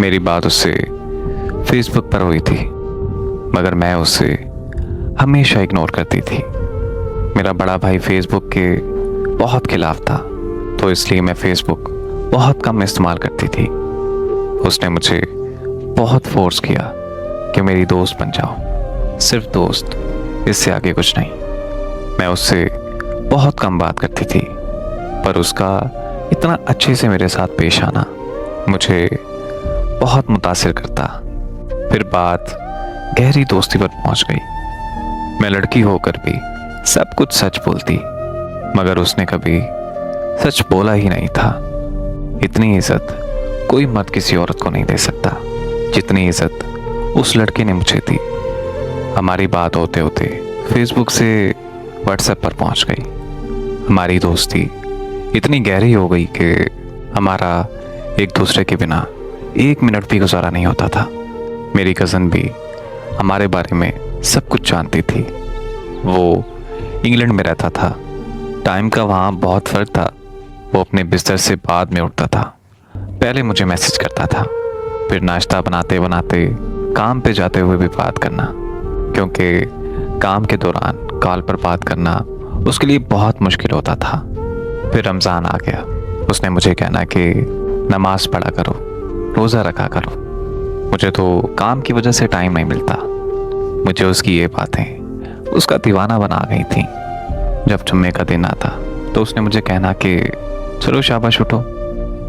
मेरी बात उससे फेसबुक पर हुई थी, मगर मैं उससे हमेशा इग्नोर करती थी। मेरा बड़ा भाई फेसबुक के बहुत खिलाफ था, तो इसलिए मैं फेसबुक बहुत कम इस्तेमाल करती थी। उसने मुझे बहुत फोर्स किया कि मेरी दोस्त बन जाओ, सिर्फ दोस्त, इससे आगे कुछ नहीं। मैं उससे बहुत कम बात करती थी, पर उसका इतना अच्छे से मेरे साथ पेश आना मुझे बहुत मुतासिर करता। फिर बात गहरी दोस्ती पर पहुंच गई। मैं लड़की होकर भी सब कुछ सच बोलती, मगर उसने कभी सच बोला ही नहीं था। इतनी इज्जत कोई मर्द किसी औरत को नहीं दे सकता जितनी इज्जत उस लड़के ने मुझे दी। हमारी बात होते होते फेसबुक से व्हाट्सएप पर पहुंच गई। हमारी दोस्ती इतनी गहरी हो गई कि हमारा एक दूसरे के बिना एक मिनट भी गुजारा नहीं होता था। मेरी कज़न भी हमारे बारे में सब कुछ जानती थी। वो इंग्लैंड में रहता था, टाइम का वहाँ बहुत फ़र्क था। वो अपने बिस्तर से बाद में उठता था, पहले मुझे मैसेज करता था, फिर नाश्ता बनाते बनाते काम पे जाते हुए भी बात करना, क्योंकि काम के दौरान कॉल पर बात करना उसके लिए बहुत मुश्किल होता था। फिर रमज़ान आ गया। उसने मुझे कहना कि नमाज पढ़ा करो, रोज़ा रखा करो। मुझे तो काम की वजह से टाइम नहीं मिलता। मुझे उसकी ये बातें उसका दीवाना बना गई थी। जब जुम्मे का दिन आता तो उसने मुझे कहना कि चलो शाबाश उठो,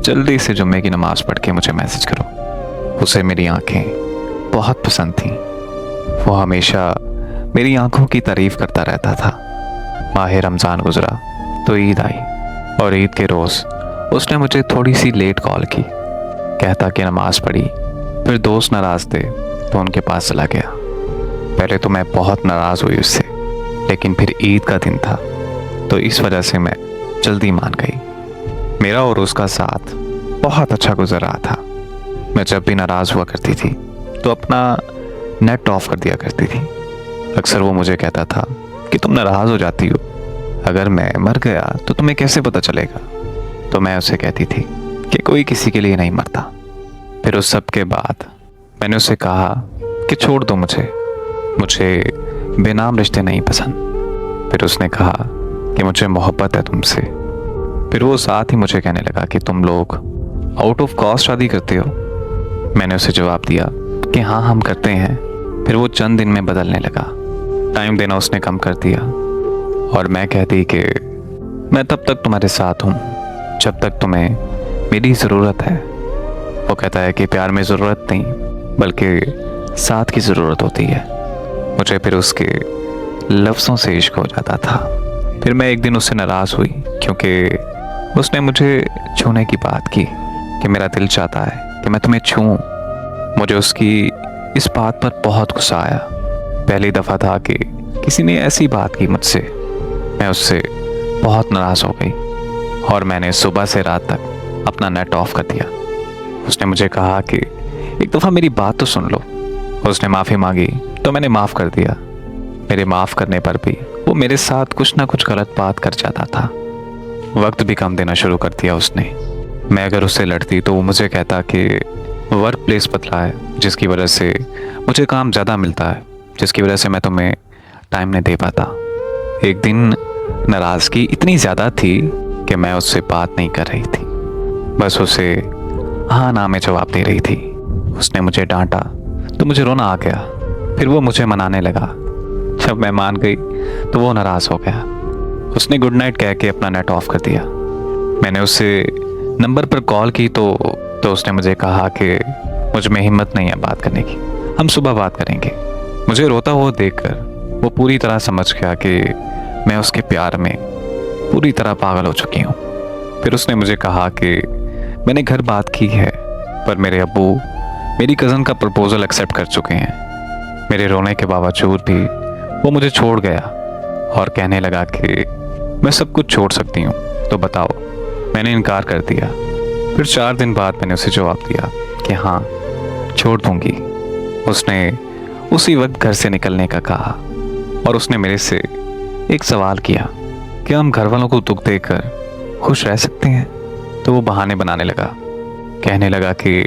जल्दी से जुम्मे की नमाज पढ़ के मुझे मैसेज करो। उसे मेरी आंखें बहुत पसंद थीं। वो हमेशा मेरी आंखों की तारीफ़ करता रहता था। माह रमज़ान गुजरा तो ईद आई, और ईद के रोज़ उसने मुझे थोड़ी सी लेट कॉल की। कहता कि नमाज पढ़ी, फिर दोस्त नाराज़ थे तो उनके पास चला गया। पहले तो मैं बहुत नाराज़ हुई उससे, लेकिन फिर ईद का दिन था तो इस वजह से मैं जल्दी मान गई। मेरा और उसका साथ बहुत अच्छा गुजर रहा था। मैं जब भी नाराज़ हुआ करती थी तो अपना नेट ऑफ कर दिया करती थी। अक्सर वो मुझे कहता था कि तुम नाराज़ हो जाती हो, अगर मैं मर गया तो तुम्हें कैसे पता चलेगा। तो मैं उसे कहती थी कि कोई किसी के लिए नहीं मरता। फिर उस सब के बाद मैंने उसे कहा कि छोड़ दो मुझे बेनाम रिश्ते नहीं पसंद। फिर उसने कहा कि मुझे मोहब्बत है तुमसे। फिर वो साथ ही मुझे कहने लगा कि तुम लोग आउट ऑफ कॉस्ट शादी करते हो। मैंने उसे जवाब दिया कि हाँ हम करते हैं। फिर वो चंद दिन में बदलने लगा। टाइम देना उसने कम कर दिया, और मैं कहती कि मैं तब तक तुम्हारे साथ हूँ जब तक तुम्हें मेरी ज़रूरत है। वो कहता है कि प्यार में ज़रूरत नहीं बल्कि साथ की ज़रूरत होती है। मुझे फिर उसके लफ्ज़ों से इश्क हो जाता था। फिर मैं एक दिन उससे नाराज़ हुई क्योंकि उसने मुझे छूने की बात की कि मेरा दिल चाहता है कि मैं तुम्हें छूऊं। मुझे उसकी इस बात पर बहुत गुस्सा आया। पहली दफ़ा था कि किसी ने ऐसी बात की मुझसे। मैं उससे बहुत नाराज़ हो गई और मैंने सुबह से रात तक अपना नेट ऑफ कर दिया। उसने मुझे कहा कि एक दफ़ा मेरी बात तो सुन लो। उसने माफ़ी मांगी तो मैंने माफ़ कर दिया। मेरे माफ़ करने पर भी वो मेरे साथ कुछ ना कुछ गलत बात कर जाता था। वक्त भी कम देना शुरू कर दिया उसने। मैं अगर उससे लड़ती तो वो मुझे कहता कि वर्क प्लेस बदला है, जिसकी वजह से मुझे काम ज़्यादा मिलता है, जिसकी वजह से मैं तुम्हें टाइम नहीं दे पाता। एक दिन नाराज़गी इतनी ज़्यादा थी कि मैं उससे बात नहीं कर रही थी, बस उसे हाँ ना में जवाब दे रही थी। उसने मुझे डांटा तो मुझे रोना आ गया। फिर वो मुझे मनाने लगा। जब मैं मान गई तो वो नाराज़ हो गया। उसने गुड नाइट कह के अपना नेट ऑफ कर दिया। मैंने उससे नंबर पर कॉल की तो उसने मुझे कहा कि मुझ में हिम्मत नहीं है बात करने की, हम सुबह बात करेंगे। मुझे रोता हुआ देखकर वो पूरी तरह समझ गया कि मैं उसके प्यार में पूरी तरह पागल हो चुकी हूँ। फिर उसने मुझे कहा कि मैंने घर बात की है, पर मेरे अब्बू मेरी कज़न का प्रपोज़ल एक्सेप्ट कर चुके हैं। मेरे रोने के बावजूद भी वो मुझे छोड़ गया और कहने लगा कि मैं सब कुछ छोड़ सकती हूँ, तो बताओ। मैंने इनकार कर दिया। फिर 4 दिन बाद मैंने उसे जवाब दिया कि हाँ छोड़ दूँगी। उसने उसी वक्त घर से निकलने का कहा और उसने मेरे से एक सवाल किया कि हम घर वालों को दुख देकर खुश रह सकते हैं। तो वो बहाने बनाने लगा, कहने लगा कि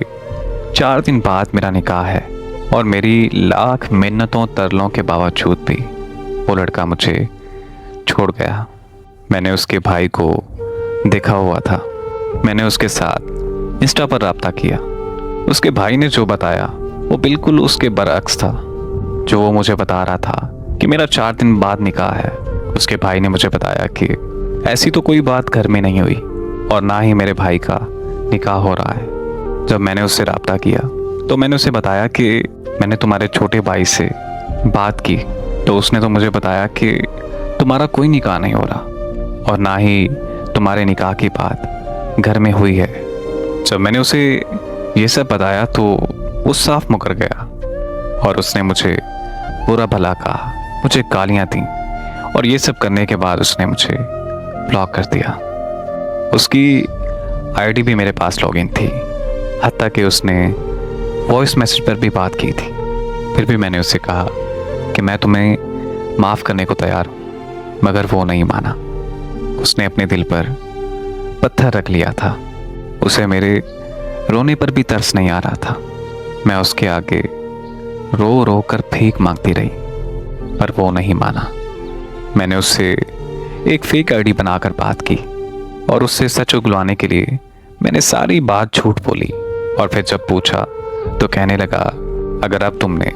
4 दिन बाद मेरा निकाह है और मेरी लाख मिन्नतों तरलों के बावजूद भी वो लड़का मुझे छोड़ गया। मैंने उसके भाई को देखा हुआ था। मैंने उसके साथ इंस्टा पर राब्ता किया। उसके भाई ने जो बताया वो बिल्कुल उसके बरअक्स था जो वो मुझे बता रहा था कि मेरा 4 दिन बाद निकाह है। उसके भाई ने मुझे बताया कि ऐसी तो कोई बात घर में नहीं हुई और ना ही मेरे भाई का निकाह हो रहा है। जब मैंने उससे राब्ता किया तो मैंने उसे बताया कि मैंने तुम्हारे छोटे भाई से बात की तो उसने तो मुझे बताया कि तुम्हारा कोई निकाह नहीं हो रहा और ना ही तुम्हारे निकाह की बात घर में हुई है। जब मैंने उसे ये सब बताया तो वो साफ मुकर गया और उसने मुझे बुरा भला कहा, मुझे गालियाँ दी और ये सब करने के बाद उसने मुझे ब्लॉक कर दिया। उसकी आईडी भी मेरे पास लॉगिन थी, हत्ता कि उसने वॉइस मैसेज पर भी बात की थी। फिर भी मैंने उससे कहा कि मैं तुम्हें माफ़ करने को तैयार हूँ, मगर वो नहीं माना। उसने अपने दिल पर पत्थर रख लिया था। उसे मेरे रोने पर भी तरस नहीं आ रहा था। मैं उसके आगे रो रो कर भीख मांगती रही पर वो नहीं माना। मैंने उससे एक फेक आईडी बनाकर बात की और उससे सच उगलवाने के लिए मैंने सारी बात झूठ बोली और फिर जब पूछा तो कहने लगा, अगर अब तुमने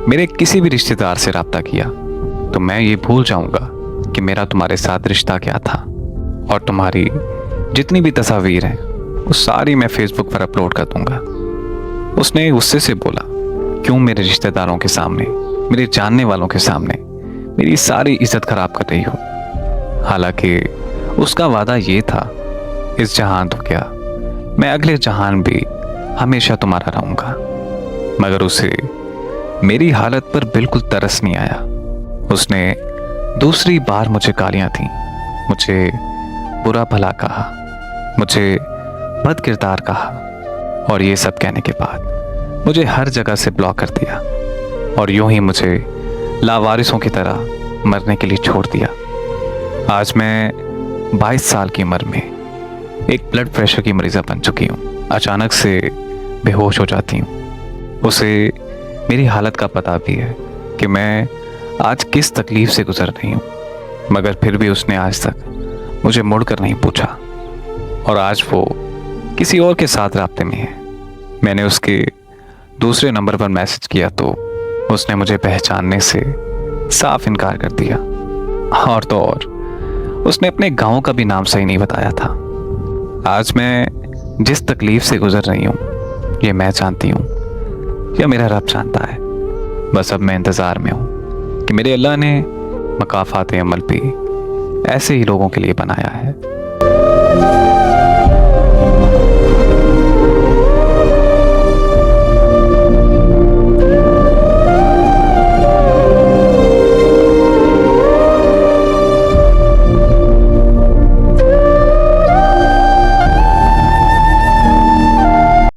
मेरे किसी भी रिश्तेदार से राब्ता किया तो मैं ये भूल जाऊंगा कि मेरा तुम्हारे साथ रिश्ता क्या था और तुम्हारी जितनी भी तस्वीर हैं वो सारी मैं फेसबुक पर अपलोड कर दूंगा। उसने गुस्से से बोला, क्यों मेरे रिश्तेदारों के सामने, मेरे जानने वालों के सामने मेरी सारी इज्जत खराब कर रही हो। हालांकि उसका वादा ये था, इस जहान तो क्या मैं अगले जहान भी हमेशा तुम्हारा रहूंगा। मगर उसे मेरी हालत पर बिल्कुल तरस नहीं आया। उसने दूसरी बार मुझे गालियां दी, मुझे बुरा भला कहा, मुझे बद किरदार कहा और ये सब कहने के बाद मुझे हर जगह से ब्लॉक कर दिया और यूं ही मुझे लावारिसों की तरह मरने के लिए छोड़ दिया। आज मैं 22 साल की उम्र में एक ब्लड प्रेशर की मरीज़ा बन चुकी हूँ। अचानक से बेहोश हो जाती हूँ। उसे मेरी हालत का पता भी है कि मैं आज किस तकलीफ से गुजर रही हूँ, मगर फिर भी उसने आज तक मुझे मुड़कर नहीं पूछा और आज वो किसी और के साथ राब्ते में है। मैंने उसके दूसरे नंबर पर मैसेज किया तो उसने मुझे पहचानने से साफ इनकार कर दिया और तो और उसने अपने गांव का भी नाम सही नहीं बताया था। आज मैं जिस तकलीफ से गुजर रही हूँ ये मैं जानती हूँ या मेरा रब जानता है। बस अब मैं इंतज़ार में हूँ कि मेरे अल्लाह ने मकाफ़ात अमल भी ऐसे ही लोगों के लिए बनाया है।